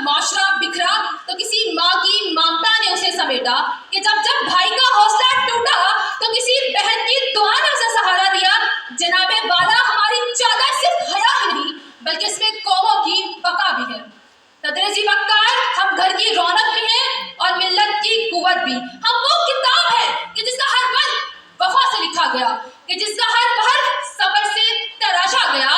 معاشرہ بکھرا تو کسی ماں کی ممتا نے اسے سمیٹا، کہ جب بھائی کا حوصلہ ٹوٹا تو کسی بہن کی دعا نے اسے سہارا دیا۔ جناب والا، ہماری چادر صرف حیا ہی نہیں بلکہ اس میں قوموں کی بقا بھی ہے۔ تدریسی وقار، ہم گھر کی رونق بھی ہیں اور ملت کی قوت بھی۔ ہم وہ کتاب ہے کہ جس کا ہر بند وفا سے لکھا گیا، کہ جس کا ہر پہر صبر سے تراشا گیا،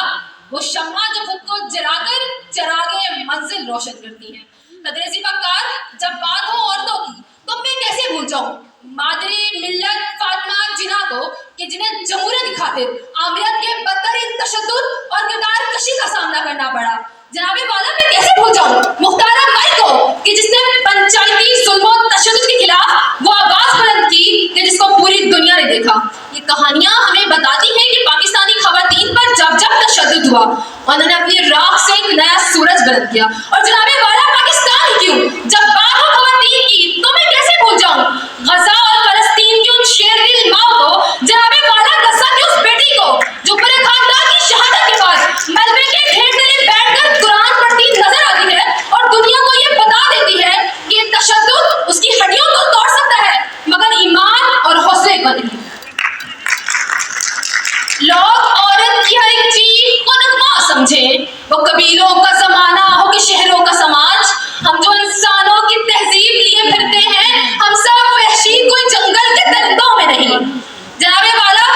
وہ شمع جو خود کو جلا کر چراغ منزل روشن کرتی ہے۔ تدریسی وقار، جب بات ہو عورتوں کی تو میں کیسے بھول جاؤں مادری ملت فاطمہ جناح کو، کہ جنہیں جمہوریت کی خاطر آمریت کے بدترین تشدد اور کردار کشی کا سامنا کرنا پڑا۔ جناب والا، میں کیسے بھول جاؤں مختارہ بائی کو، کہ جس نے پنچایتی ظلم و تشدد کے خلاف وہ آواز بلند کی کہ جس کو پوری دنیا نے دیکھا۔ یہ کہانیاں ہمیں بتاتی ہیں کہ پاکستانی خواتین پر جب تشدد ہوا، انہوں نے اپنی راکھ سے ایک نیا سورج بلند کیا۔ اور جناب والا، پاکستان ہی کیوں، جب بات ہو خواتین کی تو میں کیسے بھول جاؤں غزہ اور فلسطین کی ان شیر دل ماں کو، جناب والا غزہ کی اس بیٹی کو جو پورے خاندان کی شہادت کے بعد ملبے کے ڈھیر تلے بیٹھ کر قرآن پڑھتی نظر آتی ہے اور دنیا کو یہ بتا دیتی ہے کہ یہ تشدد اس کی ہڈیوں کو توڑ سکتا ہے مگر ایمان اور حوصلے کو نہیں۔ لوگ عورت کی ہر ایک چیز کو نغمہ سمجھیں، وہ قبیلوں کا زمانہ ہو کہ شہروں کا سماج، ہم جو انسانوں کی تہذیب لیے پھرتے ہیں، ہم سب وحشی کوئی جنگل کے درندوں میں نہیں۔ جناب والا،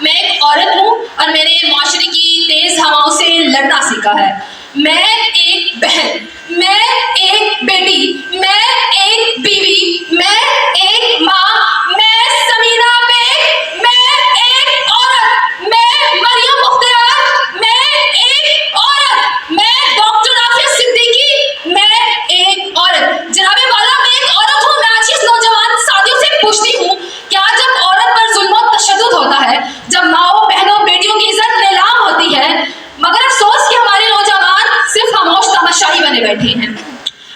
میں ایک عورت ہوں اور میں نے معاشرے کی تیز ہواؤں سے لڑنا سیکھا ہے۔ میں ایک بہن، میں ایک بیٹی، میں ایک بیوی، میں ایک ماں، میں سمینہ بیگ، میں ایک عورت، میں مریم مختار، میں ایک عورت، میں ڈاکٹر عافیہ صدیقی، میں ایک عورت۔ جناب والا، میں ایک عورت ہوں۔ میں آج اس نوجوان ساتھیوں سے پوچھتی ہوں کہ آج جب عورت پر ظلم و تشدد ہوتا ہے، جب ماؤں بہنوں بیٹیوں کی عزت نیلام ہوتی ہے، مگر افسوس کہ ہمارے نوجوان صرف خاموش تماشائی بنے بیٹھے ہیں۔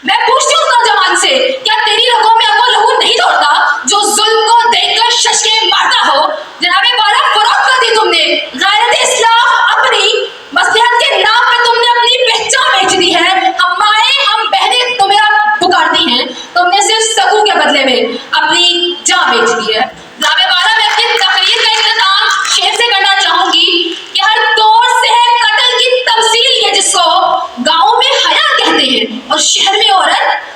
میں پوچھتی ہوں نوجوان سے، کیا تیری رگوں میں اب وہ لہو نہیں دوڑتا جو ظلم کو دیکھ کر ششکیں مارتا ہو؟ جناب والا، فروخت کر دی تم نے غیرت اسلام اپنی، مصلحت کے نام پہ تم نے اپنی پہچان بیچ دی ہے۔ ہم مائیں، ہم بہنیں تمہیں پکارتی ہیں، تم نے صرف سگو کے بدلے میں اپنی جان بیچ دی ہے۔ جناب والا، میں اپنی تقریر کا اختتام شعر سے کرنا چاہوں گی کہ ہر دور سے ہے قتل کی تمثیل یہ جس کو گاؤں میں حیا کہتے ہیں اور شہر میں عورت